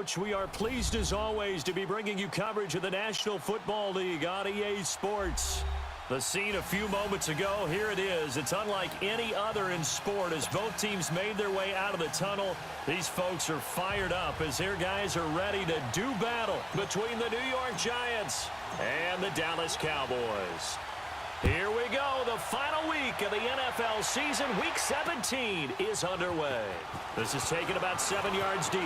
Coach. We are pleased, as always, to be bringing you coverage of the National Football League on EA Sports. The scene a few moments ago, here it is. It's unlike any other in sport as both teams made their way out of the tunnel. These folks are fired up as their guys are ready to do battle between the New York Giants and the Dallas Cowboys. Here we go. The final week of the NFL season. Week 17 is underway. This is taken about 7 yards deep.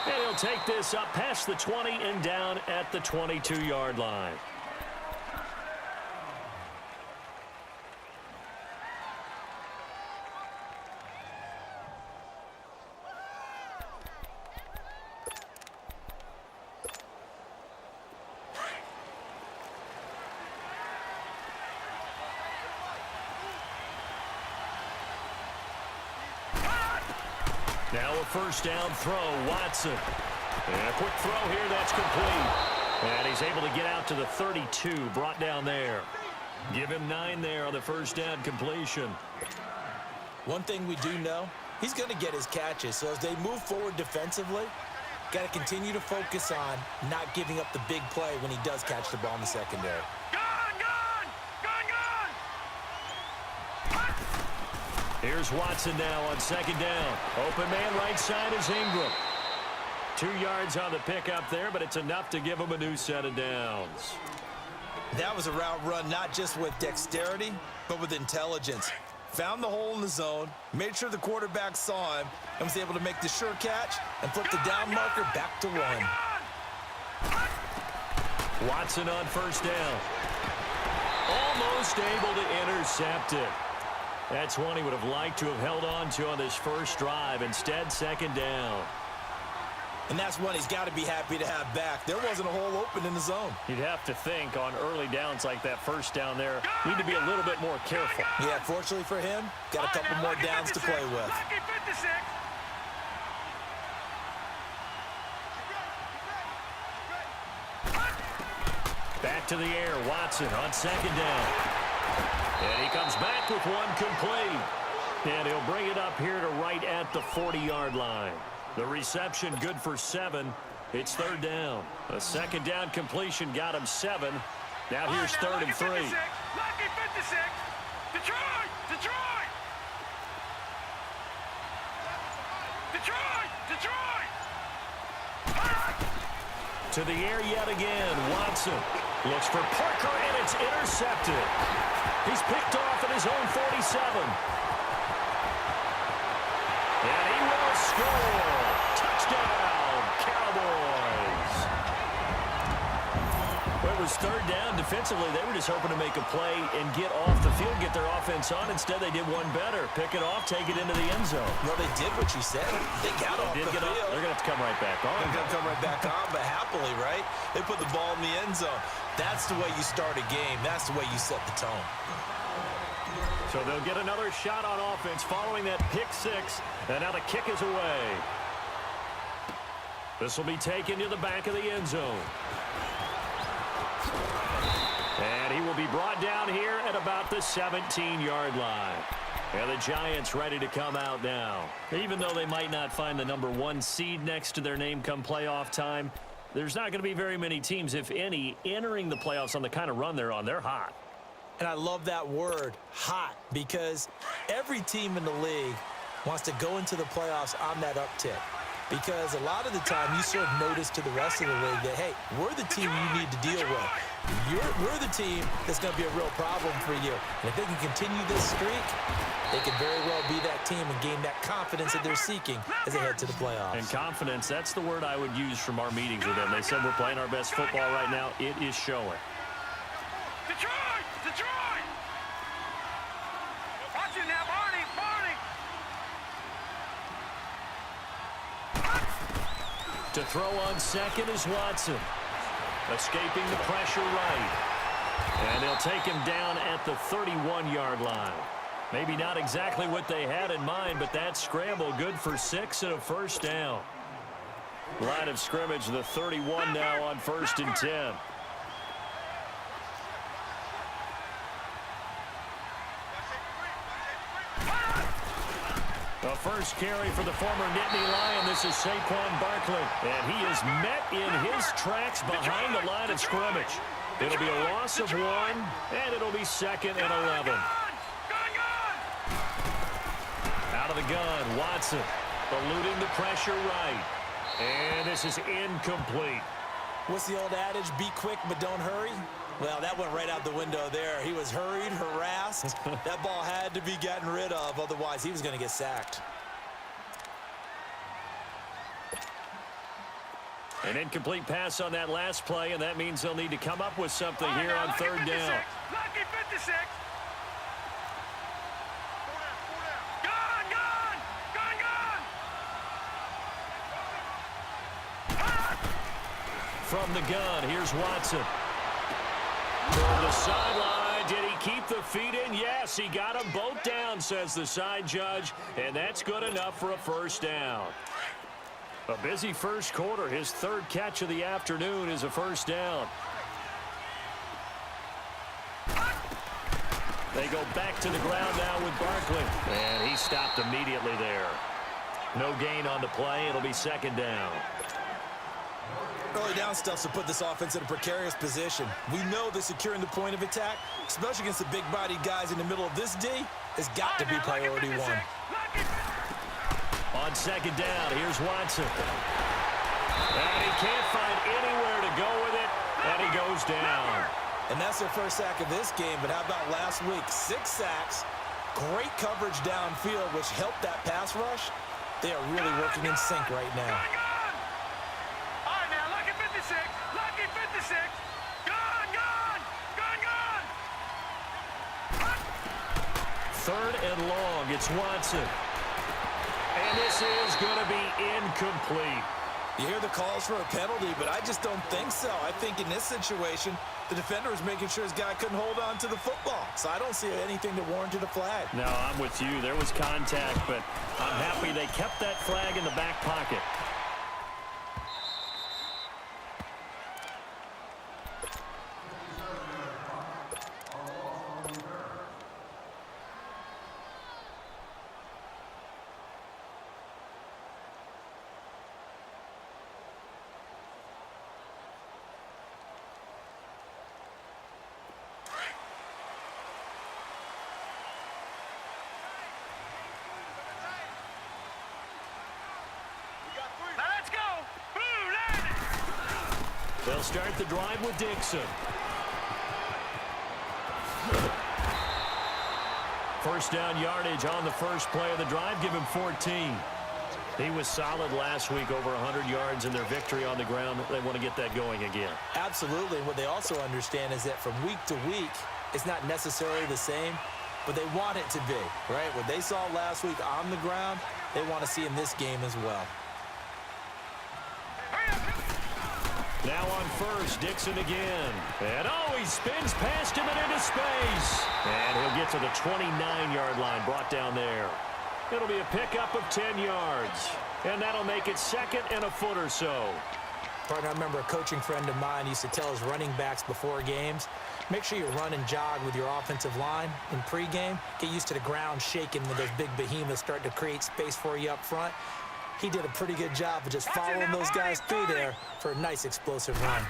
And he'll take this up past the 20 and down at the 22-yard line. Now a first down throw, Watson. And a quick throw here, that's complete. And he's able to get out to the 32, brought down there. Give him 9 there on the first down completion. One thing we do know, he's going to get his catches. So as they move forward defensively, got to continue to focus on not giving up the big play when he does catch the ball in the secondary. Here's Watson now on second down. Open man right side is Ingram. 2 yards on the pickup there, but it's enough to give him a new set of downs. That was a route run not just with dexterity, but with intelligence. Found the hole in the zone, made sure the quarterback saw him, and was able to make the sure catch and flip the down marker back to 1. Watson on first down. Almost able to intercept it. That's one he would have liked to have held on to on this first drive. Instead, second down. And that's one he's got to be happy to have back. There wasn't a hole open in the zone. You'd have to think on early downs like that first down there, need to be a little bit more careful. Yeah, fortunately for him, got a couple more downs to play with. Back to the air, Watson on second down. And he comes back with one complete. And he'll bring it up here to right at the 40-yard line. The reception good for 7. It's third down. A second down completion got him 7. Now here's third and 3. Lucky 56. Detroit! To the air yet again. Watson looks for Parker, and it's intercepted. He's picked off at his own 47. And he will score. Touchdown, Cowboys. Well, it was third down. Defensively, they were just hoping to make a play and get off the field, get their offense on. Instead, they did one better. Pick it off, take it into the end zone. Well, they did what you said. They got off the field. They're going to have to come right back on. They're going to come right back on, but happily, right? They put the ball in the end zone. That's the way you start a game. That's the way you set the tone. So they'll get another shot on offense following that pick 6. And now the kick is away. This will be taken to the back of the end zone. And he will be brought down here at about the 17-yard line. And the Giants ready to come out now. Even though they might not find the number 1 seed next to their name come playoff time, there's not going to be very many teams, if any, entering the playoffs on the kind of run they're on. They're hot. And I love that word, hot, because every team in the league wants to go into the playoffs on that uptick. Because a lot of the time you serve notice to the rest of the league that, hey, we're the team you need to deal with. We're the team that's going to be a real problem for you. And if they can continue this streak, they can very well be that team and gain that confidence that they're seeking as they head to the playoffs. And confidence, that's the word I would use from our meetings with them. They said we're playing our best football right now. It is showing. Detroit! Watch it now, Barney! To throw on second is Watson. Escaping the pressure right. And they'll take him down at the 31-yard line. Maybe not exactly what they had in mind, but that scramble good for 6 and a first down. Line of scrimmage, the 31 now on 1st and 10. The first carry for the former Nittany Lion. This is Saquon Barkley. And he is met in his tracks behind the line of scrimmage. It'll be a loss of 1, and it'll be 2nd and 11. Out of the gun, Watson eluding the pressure right. And this is incomplete. What's the old adage? Be quick, but don't hurry. Well, that went right out the window there. He was hurried, harassed. That ball had to be gotten rid of, otherwise he was going to get sacked. An incomplete pass on that last play, and that means they'll need to come up with something here on 3rd down. Lucky 56. From the gun, here's Watson. Toward the sideline, did he keep the feet in? Yes, he got them both down, says the side judge, and that's good enough for a 1st down. A busy first quarter. His 3rd catch of the afternoon is a 1st down. They go back to the ground now with Barkley, and he stopped immediately there. No gain on the play. It'll be 2nd down. Early down stuff's to put this offense in a precarious position. We know that securing the point of attack, especially against the big-bodied guys in the middle of this D, has got to be priority 1. On 2nd down, here's Watson. And he can't find anywhere to go with it, and he goes down. And that's their 1st sack of this game, but how about last week? 6 sacks, great coverage downfield, which helped that pass rush. They are really working in sync right now. Lucky 56. Gone. 3rd and long, it's Watson. And this is going to be incomplete. You hear the calls for a penalty, but I just don't think so. I think in this situation, the defender was making sure his guy couldn't hold on to the football. So I don't see anything to warrant a flag. No, I'm with you. There was contact, but I'm happy they kept that flag in the back pocket. They'll start the drive with Dixon. 1st down yardage on the first play of the drive. Give him 14. He was solid last week, over 100 yards in their victory on the ground. They want to get that going again. Absolutely. And what they also understand is that from week to week, it's not necessarily the same, but they want it to be, right? What they saw last week on the ground, they want to see in this game as well. Now on 1st, Dixon again. And he spins past him and into space. And he'll get to the 29-yard line, brought down there. It'll be a pickup of 10 yards. And that'll make it 2nd and a foot or so. Partner, I remember a coaching friend of mine used to tell his running backs before games, make sure you run and jog with your offensive line in pregame. Get used to the ground shaking when those big behemoths start to create space for you up front. He did a pretty good job of just following those guys through there for a nice explosive run.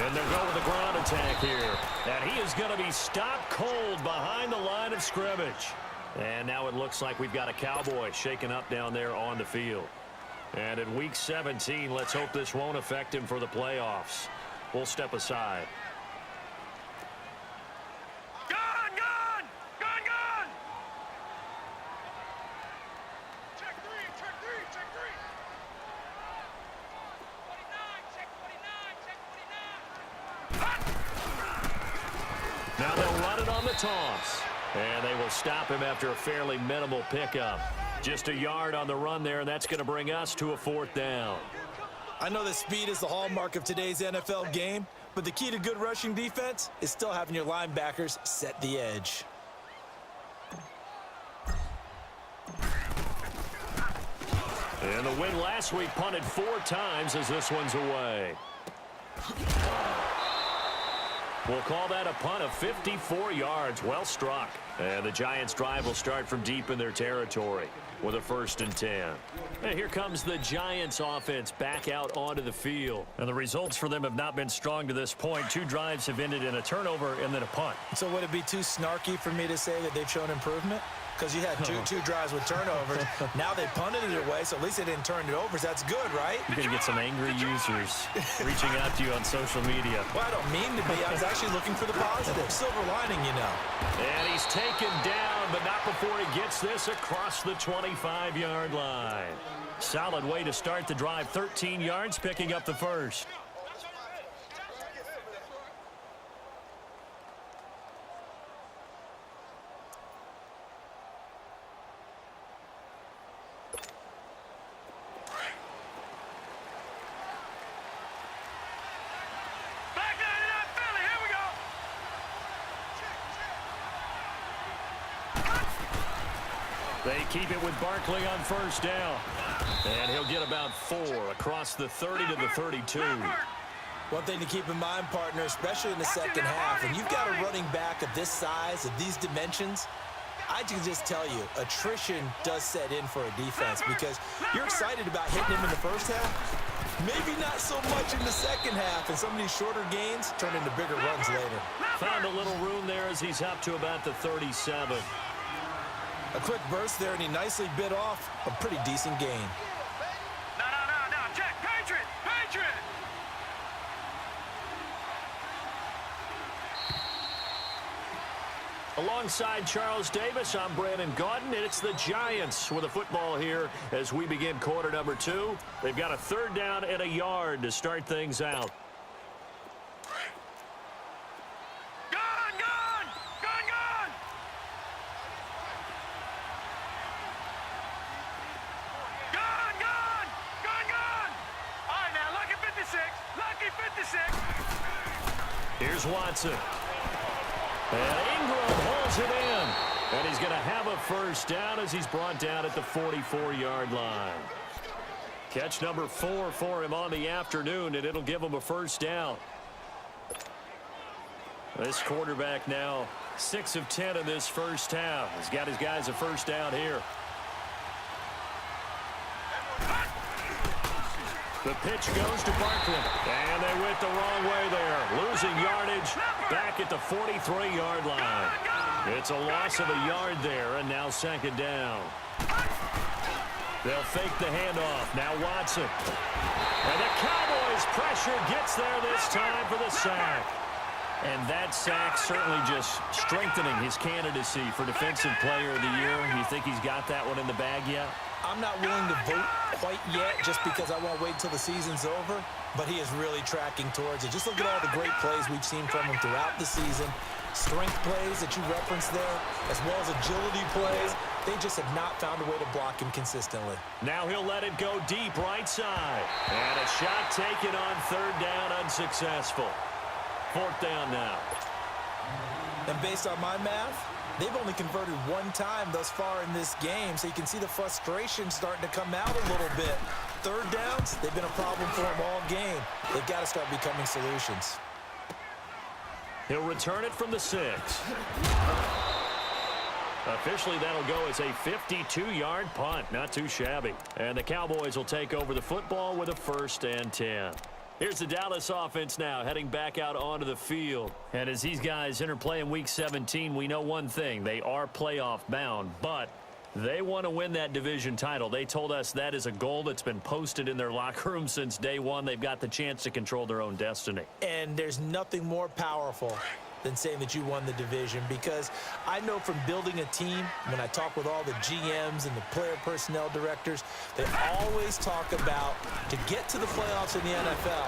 And they'll go with the ground attack here. And he is going to be stopped cold behind the line of scrimmage. And now it looks like we've got a Cowboy shaken up down there on the field. And in Week 17, let's hope this won't affect him for the playoffs. We'll step aside. Now they'll run it on the toss. And they will stop him after a fairly minimal pickup. Just a yard on the run there, and that's going to bring us to a 4th down. I know that speed is the hallmark of today's NFL game, but the key to good rushing defense is still having your linebackers set the edge. And the win last week punted 4 times as this one's away. We'll call that a punt of 54 yards. Well struck. And the Giants' drive will start from deep in their territory with a 1st and 10. And here comes the Giants offense back out onto the field. And the results for them have not been strong to this point. 2 drives have ended in a turnover and then a punt. So would it be too snarky for me to say that they've shown improvement? Because you had two drives with turnovers. Now they punted it away, so at least they didn't turn it over. So that's good, right? You're going to get some angry users reaching out to you on social media. Well, I don't mean to be. I was actually looking for the positive. Silver lining, you know. And he's taken down, but not before he gets this across the 25-yard line. Solid way to start the drive. 13 yards, picking up the first. They keep it with Barkley on 1st down. And he'll get about 4 across the 30 to the 32. One thing to keep in mind, partner, especially in the second half, and you've got a running back of this size, of these dimensions, I can just tell you, attrition does set in for a defense because you're excited about hitting him in the first half. Maybe not so much in the second half, and some of these shorter gains turn into bigger runs later. Found a little room there as he's up to about the 37. A quick burst there, and he nicely bit off a pretty decent gain. No, check, Patriot! Alongside Charles Davis, I'm Brandon Gaudin, and it's the Giants with the football here as we begin quarter number 2. They've got a 3rd down and a yard to start things out. Here's Watson. And Ingram holds it in. And he's going to have a 1st down as he's brought down at the 44-yard line. Catch number 4 for him on the afternoon, and it'll give him a 1st down. This quarterback now 6 of 10 in this first half. He's got his guys a 1st down here. The pitch goes to Barkley, and they went the wrong way there. Losing yardage back at the 43-yard line. It's a loss of a yard there, and now 2nd down. They'll fake the handoff. Now Watson. And the Cowboys' pressure gets there this time for the sack. And that sack certainly just strengthening his candidacy for Defensive Player of the Year. You think he's got that one in the bag yet? I'm not willing to vote quite yet just because I won't wait until the season's over, but he is really tracking towards it. Just look at all the great plays we've seen from him throughout the season. Strength plays that you referenced there, as well as agility plays. They just have not found a way to block him consistently. Now he'll let it go deep right side. And a shot taken on 3rd down, unsuccessful. 4th down now. And based on my math, they've only converted 1 time thus far in this game, so you can see the frustration starting to come out a little bit. 3rd downs, they've been a problem for them all game. They've got to start becoming solutions. He'll return it from the 6. Officially, that'll go as a 52-yard punt. Not too shabby. And the Cowboys will take over the football with a 1st and 10. Here's the Dallas offense now heading back out onto the field. And as these guys interplay in Week 17, we know one thing. They are playoff bound, but they want to win that division title. They told us that is a goal that's been posted in their locker room since day one. They've got the chance to control their own destiny. And there's nothing more powerful than saying that you won the division, because I know from building a team, when I talk with all the GMs and the player personnel directors, they always talk about, to get to the playoffs in the NFL,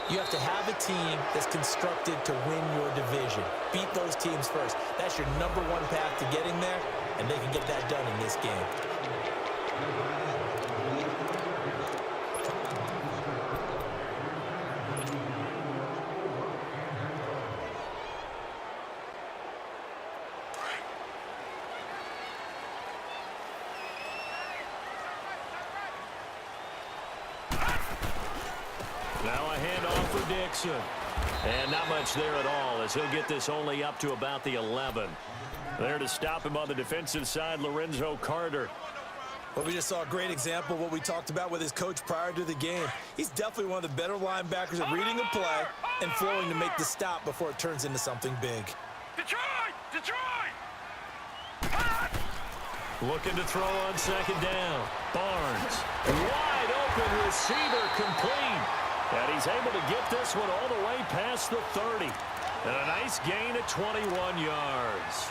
you have to have a team that's constructed to win your division. Beat those teams first. That's your #1 path to getting there, and they can get that done in this game. Now a handoff for Dixon. And not much there at all, as he'll get this only up to about the 11. There to stop him on the defensive side, Lorenzo Carter. Well, we just saw a great example of what we talked about with his coach prior to the game. He's definitely one of the better linebackers at reading a play and flowing to make the stop before it turns into something big. Detroit! Detroit! Looking to throw on second down. Barnes. Wide open receiver complete. And he's able to get this one all the way past the 30. And a nice gain at 21 yards.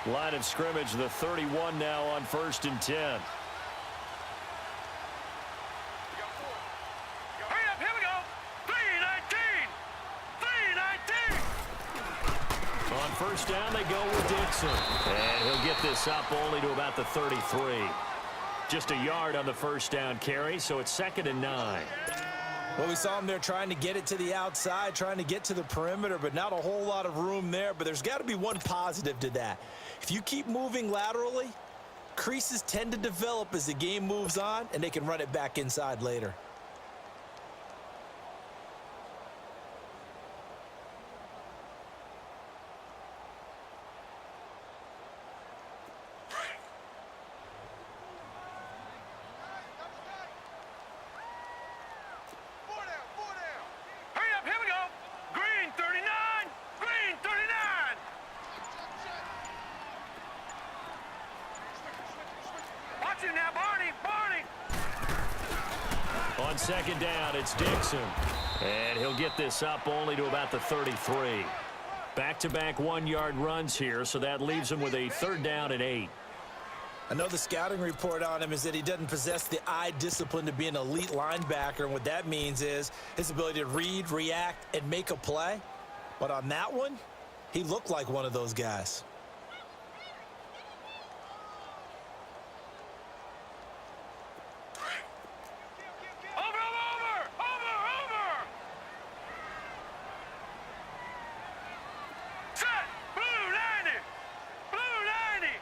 Line of scrimmage, the 31 now on 1st and 10. Hurry up, here we go. 3-19. 3-19. On 1st down, they go with Dixon. And he'll get this up only to about the 33. Just a yard on the 1st down carry, so it's 2nd and 9. Well, we saw him there trying to get it to the outside, trying to get to the perimeter, but not a whole lot of room there. But there's got to be one positive to that. If you keep moving laterally, creases tend to develop as the game moves on, and they can run it back inside later. Hurry up, here we go. Green 39. Green 39. Watch it now, Barney. Barney. On 2nd down, it's Dixon. And he'll get this up only to about the 33. Back-to-back 1-yard runs here, so that leaves him with a 3rd down and 8. I know the scouting report on him is that he doesn't possess the eye discipline to be an elite linebacker, and what that means is his ability to read, react, and make a play. But on that one, he looked like one of those guys. Over. Set. Blue 90. Blue 90.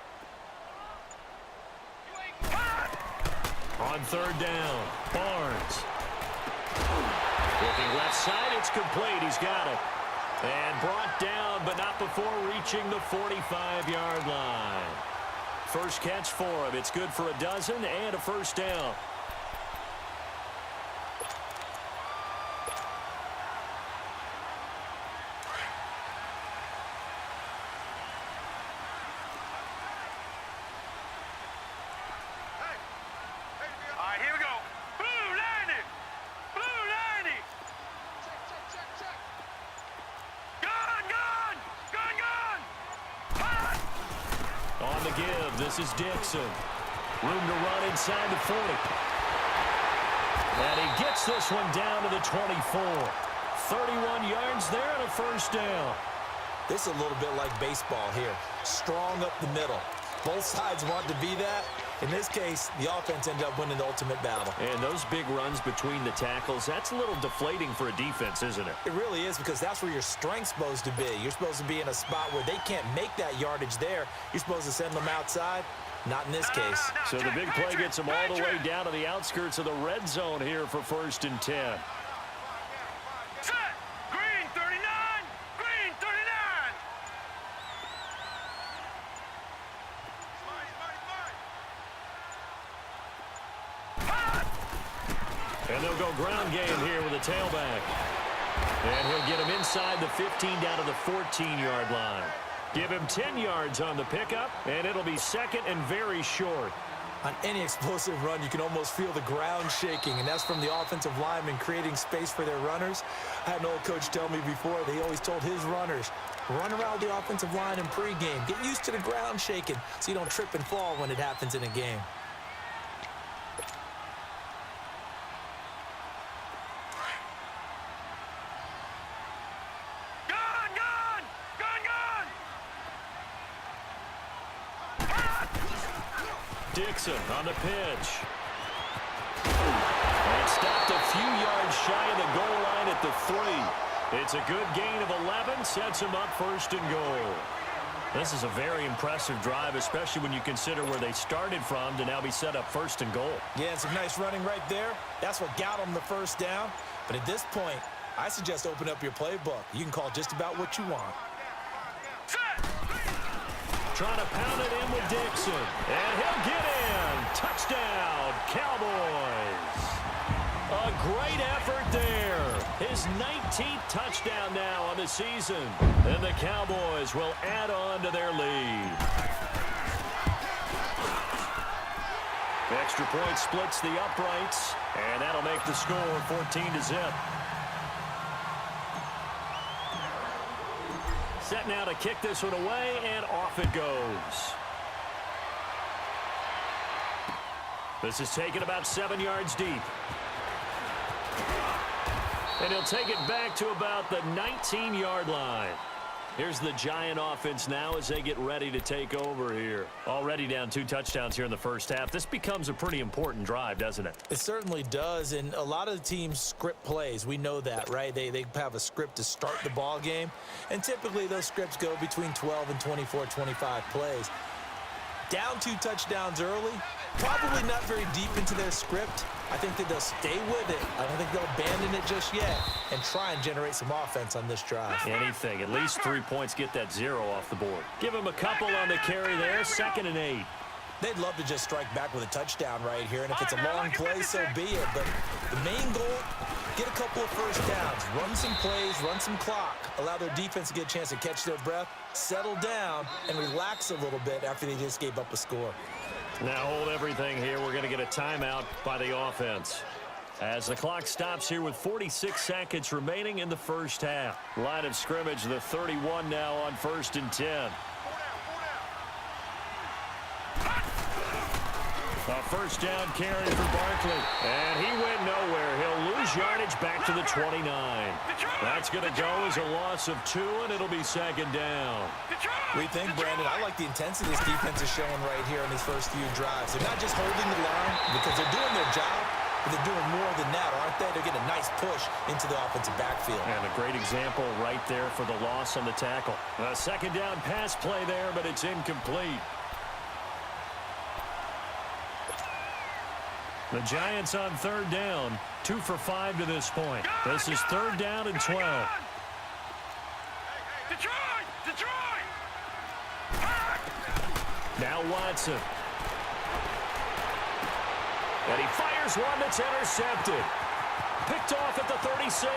On 3rd down, Barnes. Looking left side, it's complete. He's got it. And brought down, but not before reaching the 45-yard line. First catch for him. It's good for a dozen and a 1st down. All right, here we go. Blue 90. Blue 90. Gun. On the give, this is Dixon. Room to run inside the 40. And he gets this one down to the 24. 31 yards there and a 1st down. This is a little bit like baseball here. Strong up the middle. Both sides want to be that. In this case, the offense ended up winning the ultimate battle. And those big runs between the tackles, that's a little deflating for a defense, isn't it? It really is, because that's where your strength's supposed to be. You're supposed to be in a spot where they can't make that yardage there. You're supposed to send them outside. Not in this case. So the big play gets them all the way down to the outskirts of the red zone here for 1st and 10. Set. Green 39. Green 39. And they'll go ground game here with a tailback. And he'll get him inside the 15 down to the 14-yard line. Give him 10 yards on the pickup, and it'll be 2nd and very short. On any explosive run, you can almost feel the ground shaking, and that's from the offensive linemen creating space for their runners. I had an old coach tell me before, they always told his runners, run around the offensive line in pregame. Get used to the ground shaking so you don't trip and fall when it happens in a game. Dixon on the pitch. And stopped a few yards shy of the goal line at the 3. It's a good gain of 11, sets him up first and goal. This is a very impressive drive, especially when you consider where they started from to now be set up first and goal. Yeah, and some nice running right there. That's what got them the first down. But at this point, I suggest open up your playbook. You can call just about what you want. Trying to pound it in with Dixon. And he'll get in. Touchdown, Cowboys. A great effort there. His 19th touchdown now on the season. And the Cowboys will add on to their lead. The extra point splits the uprights. And that'll make the score 14-0. Set now to kick this one away, and off it goes. This is taken about 7 yards deep. And he'll take it back to about the 19-yard line. Here's the Giant offense now as they get ready to take over here. Already down 2 touchdowns here in the first half. This becomes a pretty important drive, doesn't it? It certainly does, and a lot of the teams script plays. We know that, right? They have a script to start the ball game, and typically those scripts go between 12 and 24, 25 plays. Down 2 touchdowns early, probably not very deep into their script. I think that they'll stay with it. I don't think they'll abandon it just yet and try and generate some offense on this drive. Anything. At least 3 points, get that 0 off the board. Give him a couple on the carry there. 2nd and 8. They'd love to just strike back with a touchdown right here, and if it's a long play, so be it. But the main goal, get a couple of first downs, run some plays, run some clock, allow their defense to get a chance to catch their breath, settle down, and relax a little bit after they just gave up a score. Now hold everything here. We're going to get a timeout by the offense. As the clock stops here with 46 seconds remaining in the first half. Line of scrimmage, the 31 now on 1st and 10. A first down carry for Barkley. And he went nowhere. He'll lose yardage back to the 29. That's going to go as a loss of 2, and it'll be 2nd down. We think, Brandon, I like the intensity this defense is showing right here in these first few drives. They're not just holding the line because they're doing their job, but they're doing more than that, aren't they? They're getting a nice push into the offensive backfield. And a great example right there for the loss on the tackle. A 2nd down pass play there, but it's incomplete. The Giants on 3rd down, 2 for 5 to this point. This is 3rd down and 12. Detroit! Now Watson. And he fires one that's intercepted. Picked off at the 36.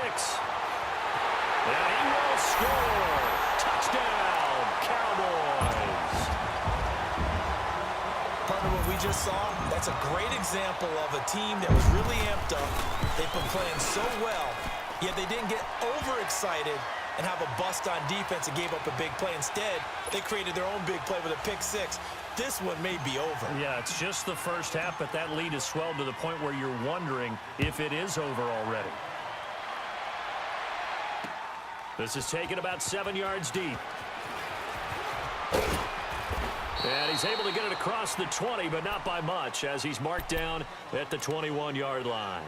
And he will score. Touchdown, Cowboys. Partner, what we just saw, that's a great example of a team that was really amped up. They've been playing so well, yet they didn't get overexcited and have a bust on defense and gave up a big play. Instead, they created their own big play with a pick 6. This one may be over. Yeah, it's just the first half, but that lead has swelled to the point where you're wondering if it is over already. This is taken about 7 yards deep. And he's able to get it across the 20, but not by much, as he's marked down at the 21-yard line.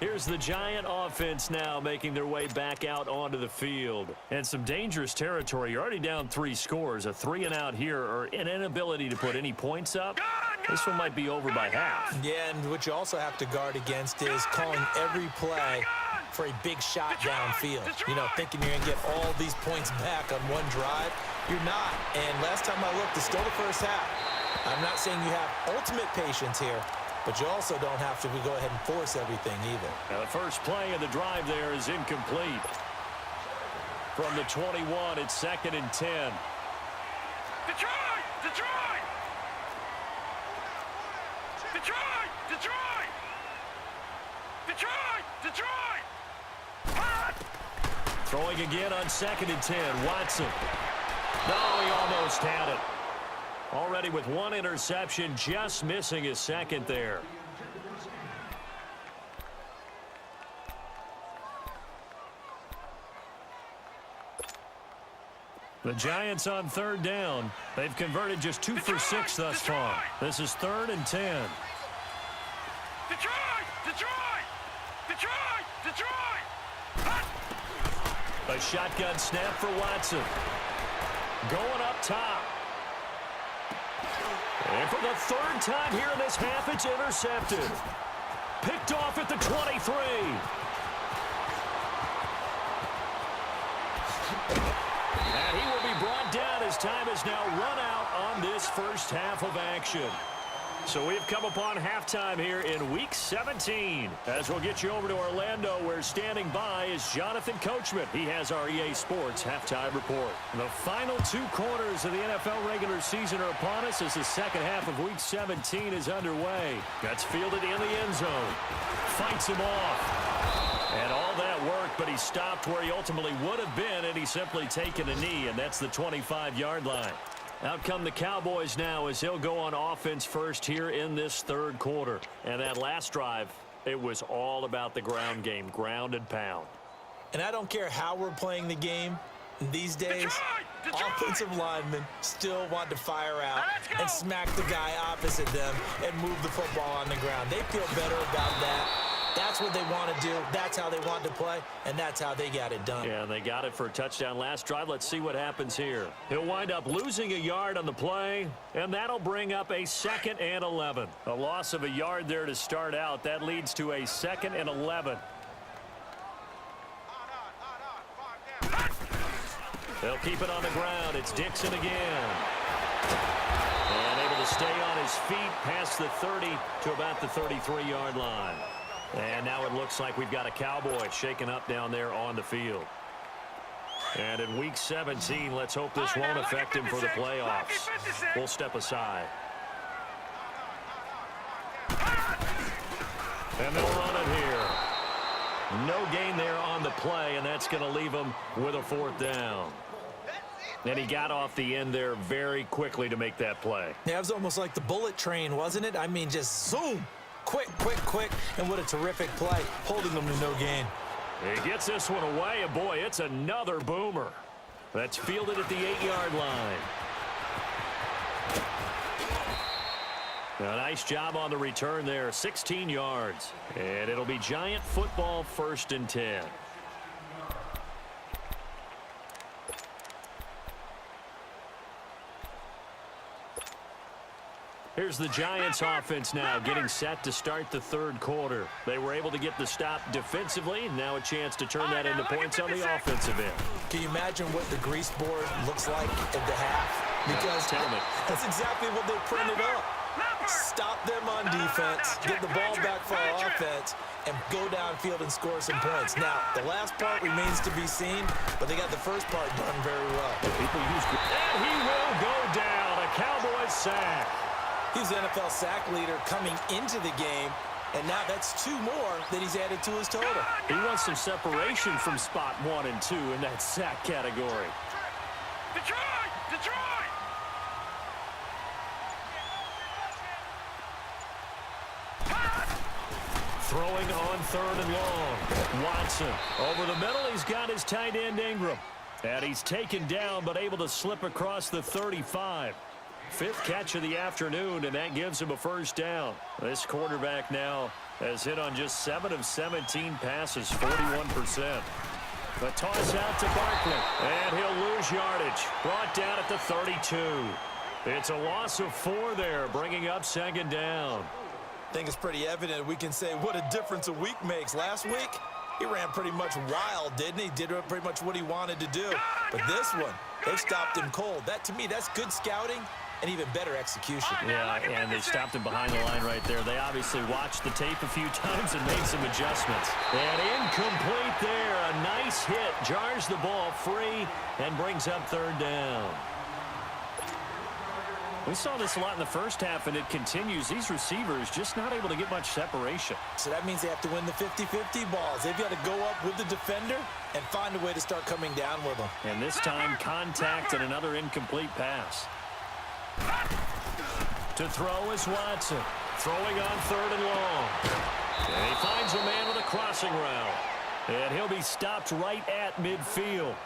Here's the Giant offense now making their way back out onto the field. And some dangerous territory. You're already down 3 scores. A 3-and-out here, or an inability to put any points up. This one might be over by half. Yeah, and what you also have to guard against is calling every play for a big shot downfield. You know, thinking you're going to get all these points back on one drive. You're not. And last time I looked, it's still the first half. I'm not saying you have ultimate patience here, but you also don't have to go ahead and force everything either. Now the first play of the drive there is incomplete. From the 21, it's 2nd and 10. Detroit! Throwing again on 2nd and 10. Watson. No, he almost had it. Already with 1 interception, just missing his 2nd there. The Giants on 3rd down. They've converted just 2 for 6 thus far. This is 3rd and 10. Detroit! A shotgun snap for Watson. Going up top. And for the third time here in this half, it's intercepted. Picked off at the 23. And he will be brought down as time has now run out on this first half of action. So we've come upon halftime here in Week 17. As we'll get you over to Orlando, where standing by is Jonathan Coachman. He has our EA Sports halftime report. The final two quarters of the NFL regular season are upon us as the second half of Week 17 is underway. That's fielded in the end zone. Fights him off. And all that worked, but he stopped where he ultimately would have been, and he's simply taken a knee, and that's the 25-yard line. Out come the Cowboys now as he'll go on offense first here in this third quarter. And that last drive, it was all about the ground game, ground and pound. And I don't care how we're playing the game these days, offensive linemen still want to fire out and smack the guy opposite them and move the football on the ground. They feel better about that. That's what they want to do. That's how they want to play, and that's how they got it done. Yeah, they got it for a touchdown last drive. Let's see what happens here. He'll wind up losing a yard on the play, and that'll bring up a 2nd and 11. A loss of a yard there to start out. That leads to a 2nd and 11. They'll keep it on the ground. It's Dixon again. And able to stay on his feet past the 30 to about the 33-yard line. And now it looks like we've got a Cowboy shaken up down there on the field. And in Week 17, let's hope this won't affect him for the playoffs. We'll step aside. And they'll run it here. No gain there on the play, and that's going to leave him with a 4th down. And he got off the end there very quickly to make that play. Yeah, it was almost like the bullet train, wasn't it? I mean, just zoom. Quick, quick, quick, and what a terrific play, holding them to no gain. He gets this one away, and boy, it's another boomer. That's fielded at the 8-yard line. A nice job on the return there, 16 yards. And it'll be Giant football 1st and 10. Here's the Giants offense now getting set to start the third quarter. They were able to get the stop defensively. Now a chance to turn that into points on the offensive end. Can you imagine what the grease board looks like at the half? Because tell me. That's exactly what they printed up. Stop them on defense, get the ball back for our offense, and go downfield and score some points. Now, the last part remains to be seen, but they got the first part done very well. And he will go down. A Cowboys sack. He's the NFL sack leader coming into the game, and now that's 2 more that he's added to his total. He wants some separation from spot 1 and 2 in that sack category. Detroit! Detroit! Throwing on 3rd and long. Watson over the middle. He's got his tight end Ingram. And he's taken down but able to slip across the 35. 5th catch of the afternoon, and that gives him a 1st down. This quarterback now has hit on just 7 of 17 passes, 41%. The toss out to Barkley, and he'll lose yardage. Brought down at the 32. It's a loss of 4 there, bringing up 2nd down. I think it's pretty evident we can say what a difference a week makes. Last week, he ran pretty much wild, didn't he? Did pretty much what he wanted to do. But this one, they stopped him cold. That, to me, that's good scouting and even better execution. Yeah, and they stopped him behind the line right there. They obviously watched the tape a few times and made some adjustments. And incomplete there. A nice hit. Jars the ball free and brings up 3rd down. We saw this a lot in the first half, and it continues. These receivers just not able to get much separation. So that means they have to win the 50-50 balls. They've got to go up with the defender and find a way to start coming down with them. And this time, contact and another incomplete pass. To throw is Watson. Throwing on 3rd and long. And he finds a man with a crossing route. And he'll be stopped right at midfield.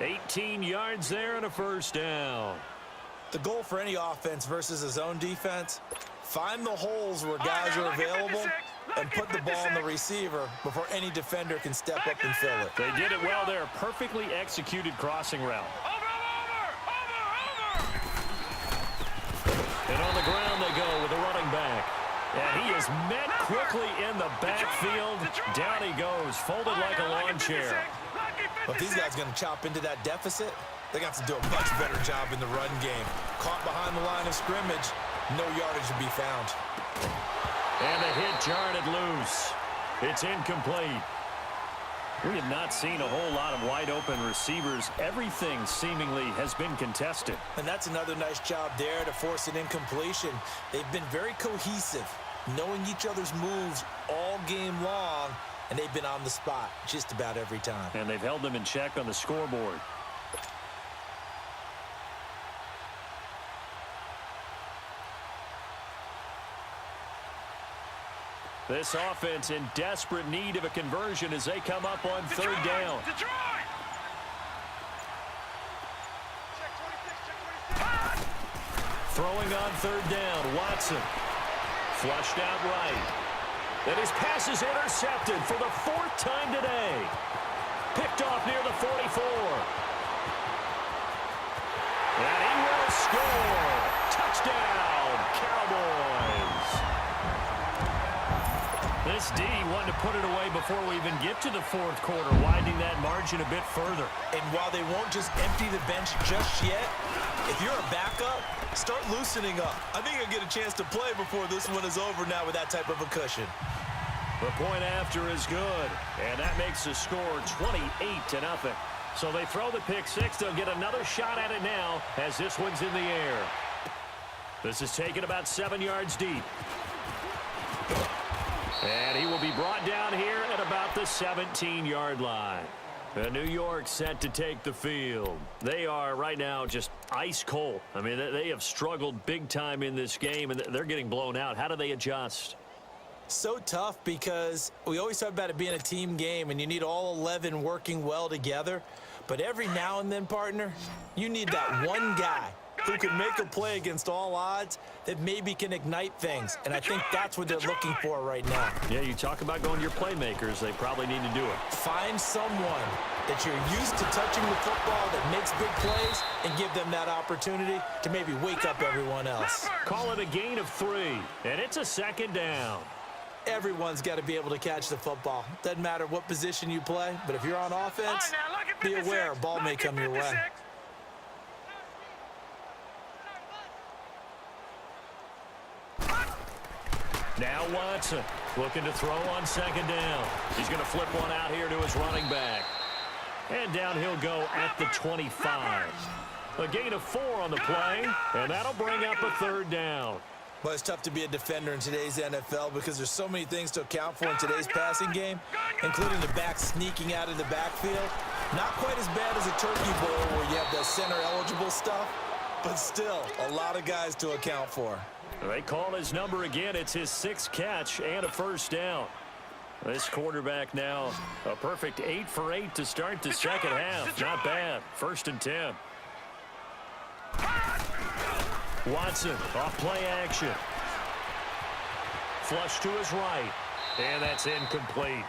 18 yards there and a 1st down. The goal for any offense versus his own defense, find the holes where guys are available and put the ball on the receiver before any defender can step up and fill it. They did it well there. Perfectly executed crossing route. And on the ground they go with the running back. And he is met quickly in the backfield. Down he goes, folded like a lawn chair. But if these guys are going to chop into that deficit, they got to do a much better job in the run game. Caught behind the line of scrimmage, no yardage to be found. And the hit jarred it loose. It's incomplete. We have not seen a whole lot of wide-open receivers. Everything seemingly has been contested. And that's another nice job there to force an incompletion. They've been very cohesive, knowing each other's moves all game long, and they've been on the spot just about every time. And they've held them in check on the scoreboard. This offense in desperate need of a conversion as they come up on third down. Throwing on third down, Watson. Flushed out right. And his pass is intercepted for the fourth time today. Picked off near the 44. And he will score. Touchdown, Cowboys. This D wanted to put it away before we even get to the fourth quarter, widening that margin a bit further. And while they won't just empty the bench just yet, if you're a backup, start loosening up. I think you'll get a chance to play before this one is over now with that type of a cushion. The point after is good, and that makes the score 28-0. So they throw the pick six. They'll get another shot at it now as this one's in the air. This is taken about 7 yards deep. And he will be brought down here at about the 17-yard line. New York set to take the field. They are right now just ice cold. I mean, they have struggled big time in this game, and they're getting blown out. How do they adjust? So tough because we always talk about it being a team game, and you need all 11 working well together. But every now and then, partner, you need that one guy who can make a play against all odds that maybe can ignite things. And I think that's what they're looking for right now. Yeah, you talk about going to your playmakers. They probably need to do it. Find someone that you're used to touching the football that makes big plays and give them that opportunity to maybe wake up everyone else. Call it a gain of 3, and it's a second down. Everyone's got to be able to catch the football. Doesn't matter what position you play, but if you're on offense, be aware a ball may come your way. Now Watson looking to throw on second down. He's going to flip one out here to his running back. And down he'll go at the 25. A gain of 4 on the play, and that'll bring up a third down. Well, it's tough to be a defender in today's NFL because there's so many things to account for in today's passing game, including the back sneaking out of the backfield. Not quite as bad as a turkey bowl where you have the center-eligible stuff, but still a lot of guys to account for. They call his number again. It's his 6th catch and a first down. This quarterback now a perfect 8 for 8 to start the second half. Not bad. 1st and 10. Watson off play action. Flush to his right. And that's incomplete.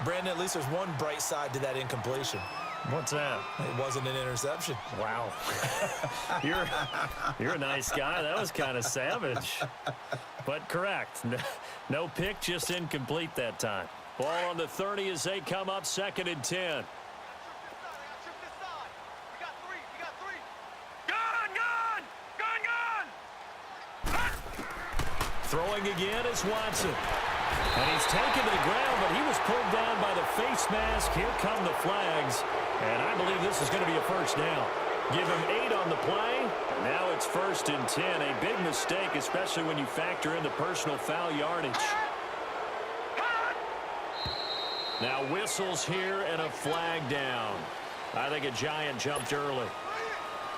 Brandon, at least there's one bright side to that incompletion. What's that? It wasn't an interception. Wow. You're a nice guy. That was kind of savage. But correct. No pick, just incomplete that time. Ball on the 30 as they come up 2nd and 10. Throwing again is Watson. And he's taken to the ground, but he was pulled down by the face mask. Here come the flags. And I believe this is going to be a first down. Give him 8 on the play. And now it's 1st and 10. A big mistake, especially when you factor in the personal foul yardage. Now whistles here and a flag down. I think a Giant jumped early.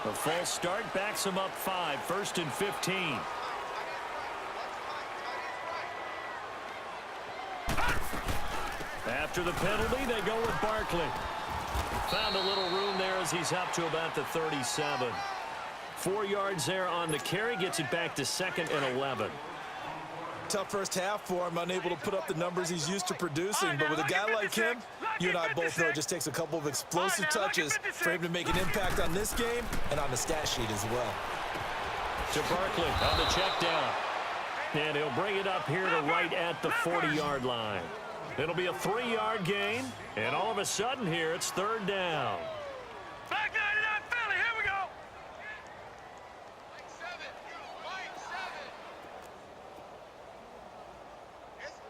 A false start backs him up 5. 1st and 15. After the penalty, they go with Barkley. Found a little room there as he's up to about the 37. 4 yards there on the carry. Gets it back to 2nd and 11. tough first half for him, unable to put up the numbers he's used to producing. But with a guy like him, you and I both know it just takes a couple of explosive touches for him to make an impact on this game and on the stat sheet as well. To Barkley on the check down. And he'll bring it up here to right at the 40-yard line. It'll be a 3-yard gain, and all of a sudden here it's third down. Back 99 Philly, here we go.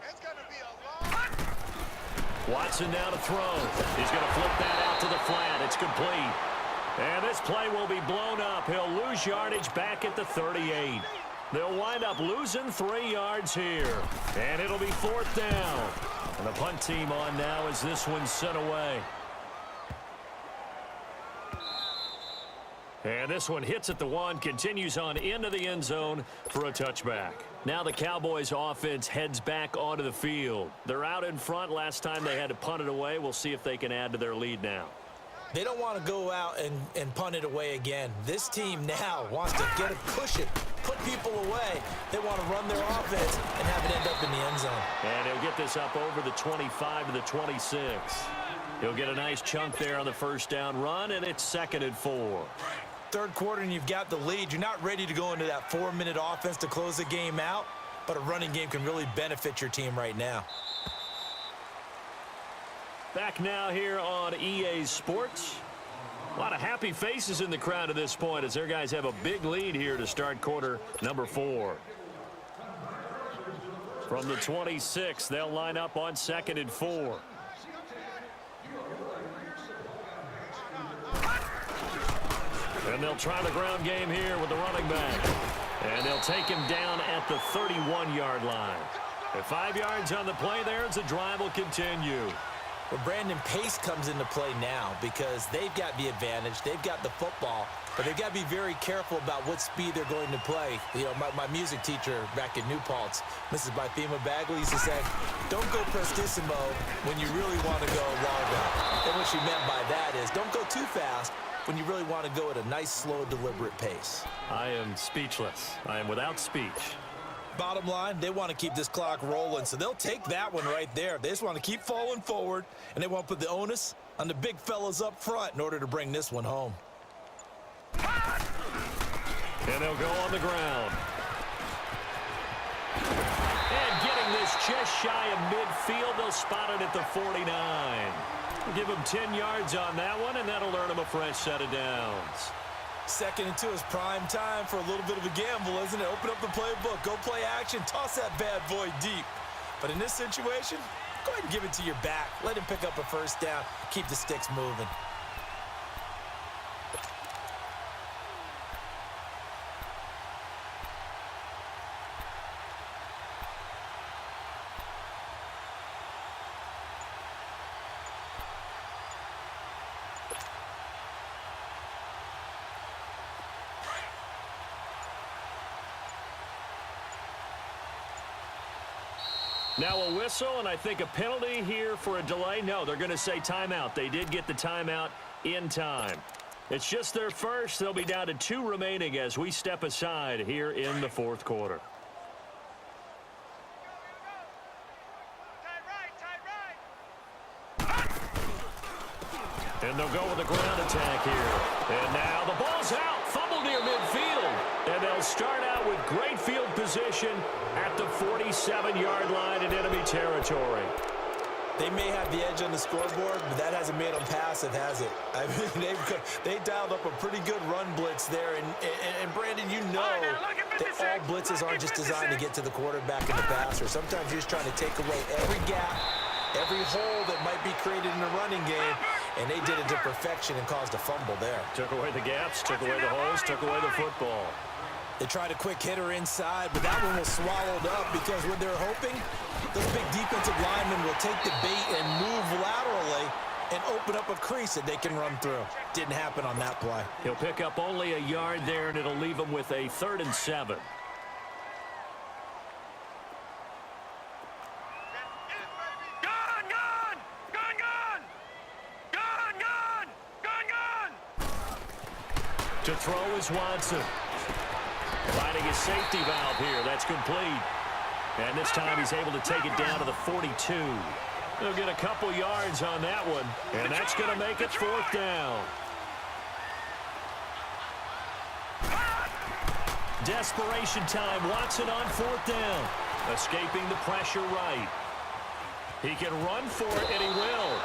It's going to be a long... Watson now to throw. He's going to flip that out to the flat. It's complete. And this play will be blown up. He'll lose yardage back at the 38. They'll wind up losing 3 yards here. And it'll be fourth down. And the punt team on now as this one's sent away. And this one hits at the 1, continues on into the end zone for a touchback. Now the Cowboys offense heads back onto the field. They're out in front. Last time they had to punt it away. We'll see if they can add to their lead now. They don't want to go out and punt it away again. This team now wants to get it, push it, put people away. They want to run their offense and have it end up in the end zone. And he'll get this up over the 25 to the 26. He'll get a nice chunk there on the first down run, and it's 2nd and 4. Third quarter and you've got the lead. You're not ready to go into that 4-minute offense to close the game out, but a running game can really benefit your team right now. Back now here on EA Sports. A lot of happy faces in the crowd at this point as their guys have a big lead here to start quarter number 4. From the 26, they'll line up on 2nd and 4. And they'll try the ground game here with the running back. And they'll take him down at the 31-yard line. At 5 yards on the play there as the drive will continue. Well, Brandon, pace comes into play now because they've got the advantage. They've got the football, but they've got to be very careful about what speed they're going to play. You know, my music teacher back in New Paltz, Mrs. Bythema Bagley, used to say, don't go prestissimo when you really want to go largo. And what she meant by that is don't go too fast when you really want to go at a nice, slow, deliberate pace. I am speechless. I am without speech. Bottom line, they want to keep this clock rolling, so they'll take that one right there. They just want to keep falling forward, and they want to put the onus on the big fellas up front in order to bring this one home. And they'll go on the ground. And getting this just shy of midfield, they'll spot it at the 49. We'll give them 10 yards on that one, and that'll earn them a fresh set of downs. 2nd and 2 is prime time for a little bit of a gamble, isn't it? Open up the playbook, go play action, toss that bad boy deep. But in this situation, go ahead and give it to your back. Let him pick up a first down, keep the sticks moving. Now a whistle, and I think a penalty here for a delay. No, they're going to say timeout. They did get the timeout in time. It's just their first. They'll be down to 2 remaining as we step aside here in the 4th quarter. And they'll go with a ground attack here. And now the ball's out. Fumble near midfield. And they'll start out with great field position at the 47-yard line in enemy territory. They may have the edge on the scoreboard, but that hasn't made them passive, has it? I mean, they dialed up a pretty good run blitz there. And Brandon, you know that all blitzes aren't just designed to get to the quarterback and the passer. Sometimes you're just trying to take away every gap, every hole that might be created in the running game, and they did it to perfection and caused a fumble there. Took away the gaps, took away the holes, took away the football. They tried a quick hitter inside, but that one was swallowed up because when they're hoping, those big defensive linemen will take the bait and move laterally and open up a crease that they can run through. Didn't happen on that play. He'll pick up only a yard there, and it'll leave him with a 3rd and 7. To throw is Watson. Finding his safety valve here. That's complete. And this time he's able to take it down to the 42. He'll get a couple yards on that one, and that's going to make it 4th down. Desperation time. Watson on 4th down. Escaping the pressure right. He can run for it, and he will.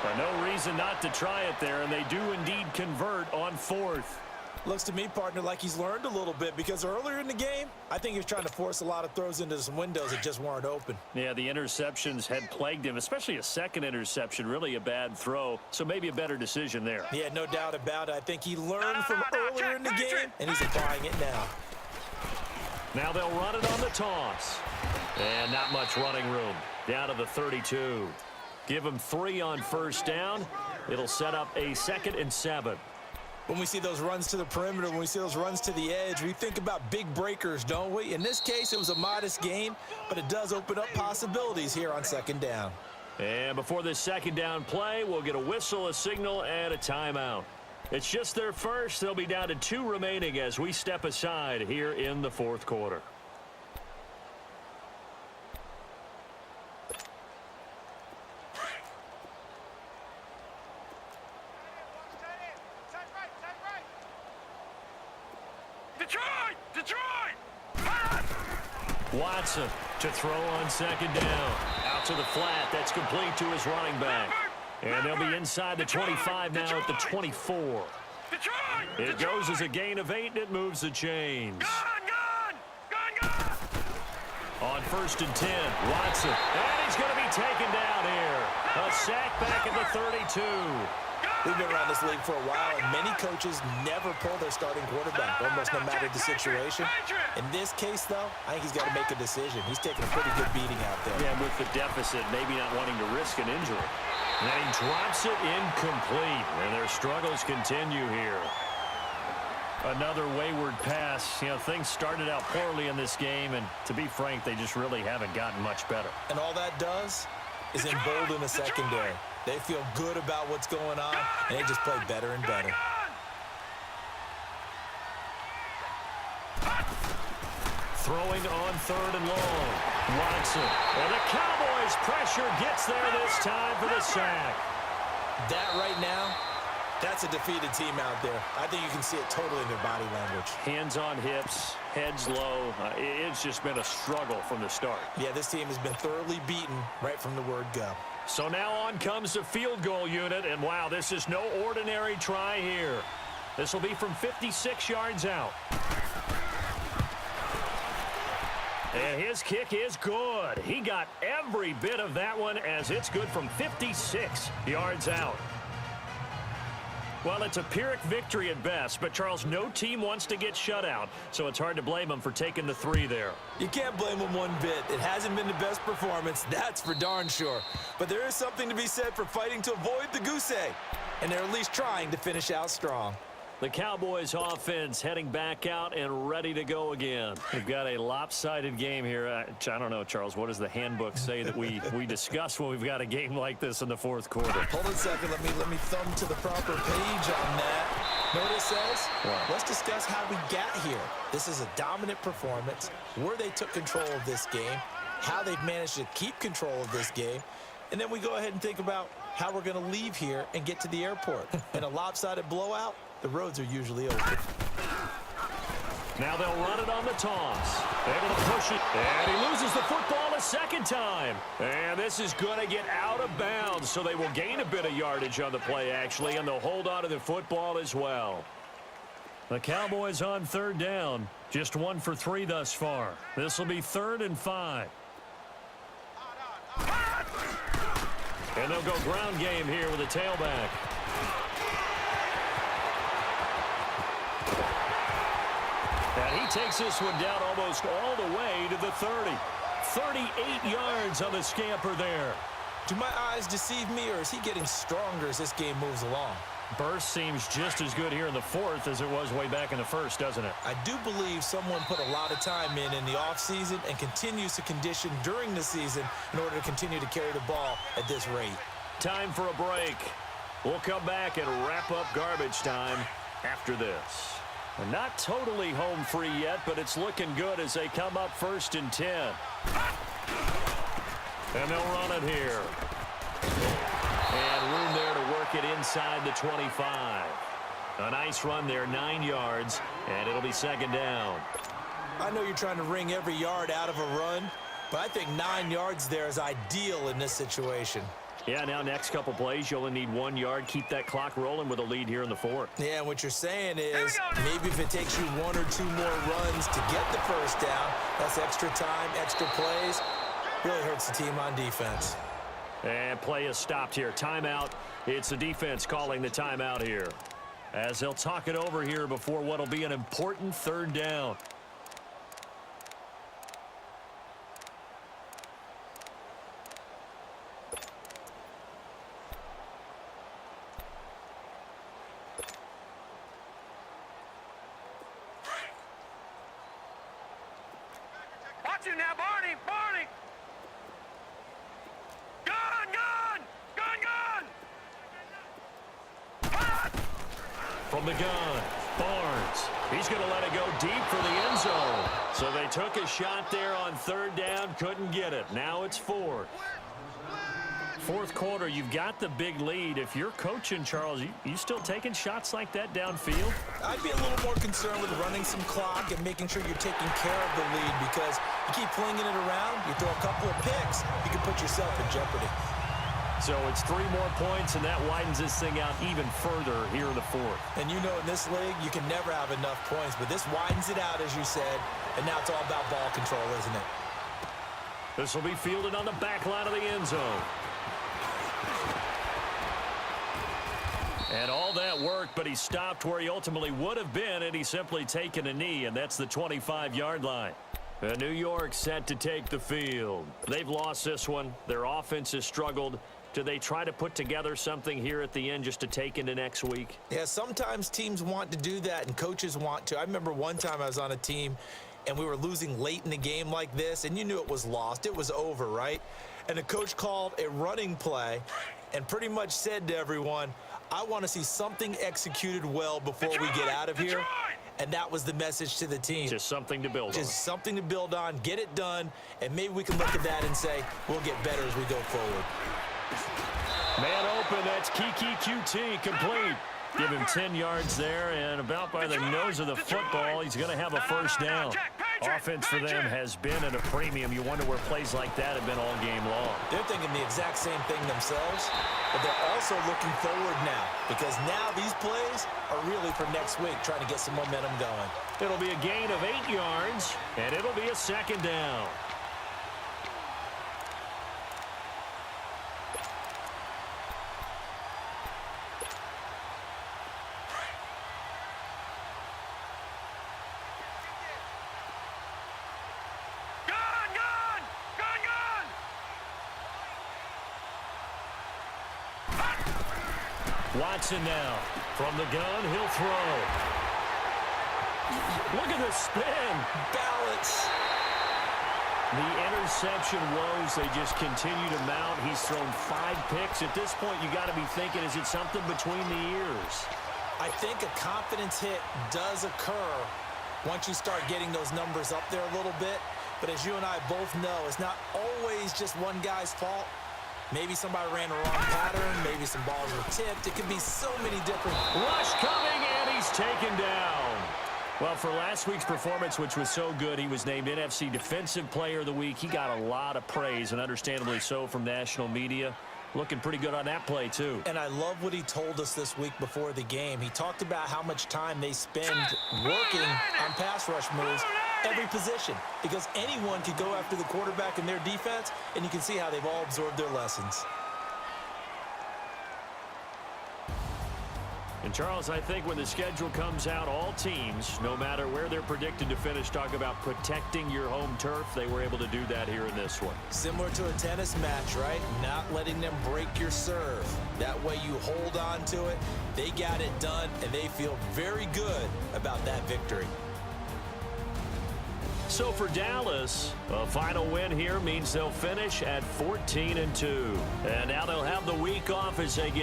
But no reason not to try it there, and they do indeed convert on 4th. Looks to me, partner, like he's learned a little bit because earlier in the game, I think he was trying to force a lot of throws into some windows that just weren't open. Yeah, the interceptions had plagued him, especially a second interception, really a bad throw. So maybe a better decision there. Yeah, no doubt about it. I think he learned from earlier in the game, and he's applying it now. Now they'll run it on the toss. And not much running room. Down to the 32. Give him 3 on 1st down. It'll set up a 2nd and 7. When we see those runs to the perimeter, when we see those runs to the edge, we think about big breakers, don't we? In this case, it was a modest gain, but it does open up possibilities here on 2nd down. And before this 2nd down play, we'll get a whistle, a signal, and a timeout. It's just their first. They'll be down to 2 remaining as we step aside here in the 4th quarter. Watson to throw on 2nd down. Out to the flat. That's complete to his running back. And they'll be inside the 25 now at the 24. It goes as a gain of 8, and it moves the chains. On 1st and 10, Watson. And he's going to be taken down here. A sack back at the 32. We've been around this league for a while, and many coaches never pull their starting quarterback, almost no matter the situation. In this case, though, I think he's got to make a decision. He's taking a pretty good beating out there. Yeah, with the deficit, maybe not wanting to risk an injury. And he drops it incomplete, and their struggles continue here. Another wayward pass. You know, things started out poorly in this game, and to be frank, they just really haven't gotten much better. And all that does is embolden the secondary. They feel good about what's going on, and they just play better and better. Throwing on 3rd and long. Watson. And the Cowboys' pressure gets there this time for the sack. That right now, that's a defeated team out there. I think you can see it totally in their body language. Hands on hips, heads low. It's just been a struggle from the start. Yeah, this team has been thoroughly beaten right from the word go. So now on comes the field goal unit, and wow, this is no ordinary try here. This will be from 56 yards out. And his kick is good. He got every bit of that one as it's good from 56 yards out. Well, it's a Pyrrhic victory at best, but, Charles, no team wants to get shut out, so it's hard to blame them for taking the 3 there. You can't blame them one bit. It hasn't been the best performance, that's for darn sure. But there is something to be said for fighting to avoid the goose egg, and they're at least trying to finish out strong. The Cowboys offense heading back out and ready to go again. We've got a lopsided game here. I don't know, Charles, what does the handbook say that we discuss when we've got a game like this in the 4th quarter? Hold on a second. Let me thumb to the proper page on that. Know what it says? What? Let's discuss how we got here. This is a dominant performance, where they took control of this game, how they've managed to keep control of this game, and then we go ahead and think about how we're going to leave here and get to the airport. In a lopsided blowout, the roads are usually open. Now they'll run it on the toss. Able to push it. And he loses the football a 2nd time. And this is going to get out of bounds, so they will gain a bit of yardage on the play, actually, and they'll hold on to the football as well. The Cowboys on 3rd down. Just 1 for 3 thus far. This will be 3rd and 5. And they'll go ground game here with a tailback. And he takes this one down almost all the way to the 30. 38 yards on the scamper there. Do my eyes deceive me, or is he getting stronger as this game moves along? Burst seems just as good here in the 4th as it was way back in the 1st, doesn't it? I do believe someone put a lot of time in the offseason and continues to condition during the season in order to continue to carry the ball at this rate. Time for a break. We'll come back and wrap up garbage time after this. Not totally home free yet, but it's looking good as they come up 1st and 10. And they'll run it here. And room there to work it inside the 25. A nice run there, 9 yards, and it'll be 2nd down. I know you're trying to wring every yard out of a run, but I think 9 yards there is ideal in this situation. Yeah, now next couple plays, you only need 1 yard. Keep that clock rolling with a lead here in the 4th. Yeah, and what you're saying is maybe if it takes you 1 or 2 more runs to get the 1st down, that's extra time, extra plays, really hurts the team on defense. And play is stopped here. Timeout. It's the defense calling the timeout here, as they'll talk it over here before what'll be an important 3rd down. Watch it now, Barney! Barney! Gun! Gun! Gun! Gun! Hot! From the gun, Barnes. He's going to let it go deep for the end zone. So they took a shot there on 3rd down, couldn't get it. Now it's 4th. 4th quarter, you've got the big lead. If you're coaching, Charles, you still taking shots like that downfield? I'd be a little more concerned with running some clock and making sure you're taking care of the lead, because you keep flinging it around, you throw a couple of picks, you can put yourself in jeopardy. So it's 3 more points, and that widens this thing out even further here in the 4th. And you know in this league, you can never have enough points, but this widens it out, as you said, and now it's all about ball control, isn't it? This will be fielded on the back line of the end zone. And all that work, but he stopped where he ultimately would have been, and he's simply taken a knee, and that's the 25-yard line. New York set to take the field. They've lost this one. Their offense has struggled. Do they try to put together something here at the end just to take into next week? Yeah, sometimes teams want to do that, and coaches want to. I remember one time I was on a team, and we were losing late in the game like this, and you knew it was lost. It was over, right? And the coach called a running play and pretty much said to everyone, I want to see something executed well before we get out of here. And that was the message to the team. Just something to build on. Just something to build on, get it done, and maybe we can look at that and say, we'll get better as we go forward. Man open, that's Kiki QT, complete. Give him 10 yards there, and about by the nose of the football, he's going to have a 1st down. Offense for them has been at a premium. You wonder where plays like that have been all game long. They're thinking the exact same thing themselves, but they're also looking forward now, because now these plays are really for next week, trying to get some momentum going. It'll be a gain of 8 yards, and it'll be a 2nd down. Watson now. From the gun, he'll throw. Look at the spin. Balance. The interception woes, they just continue to mount. He's thrown 5 picks. At this point, you got to be thinking, is it something between the ears? I think a confidence hit does occur once you start getting those numbers up there a little bit. But as you and I both know, it's not always just one guy's fault. Maybe somebody ran a wrong pattern. Maybe some balls were tipped. It could be so many different. Rush coming, and he's taken down. Well, for last week's performance, which was so good, he was named NFC Defensive Player of the Week. He got a lot of praise, and understandably so, from national media. Looking pretty good on that play, too. And I love what he told us this week before the game. He talked about how much time they spend working on pass rush moves, every position, because anyone could go after the quarterback in their defense, and you can see how they've all absorbed their lessons. And, Charles, I think when the schedule comes out, all teams, no matter where they're predicted to finish, talk about protecting your home turf. They were able to do that here in this one. Similar to a tennis match, right? Not letting them break your serve. That way you hold on to it. They got it done, and they feel very good about that victory. So for Dallas, a final win here means they'll finish at 14-2. And now they'll have the week off as they get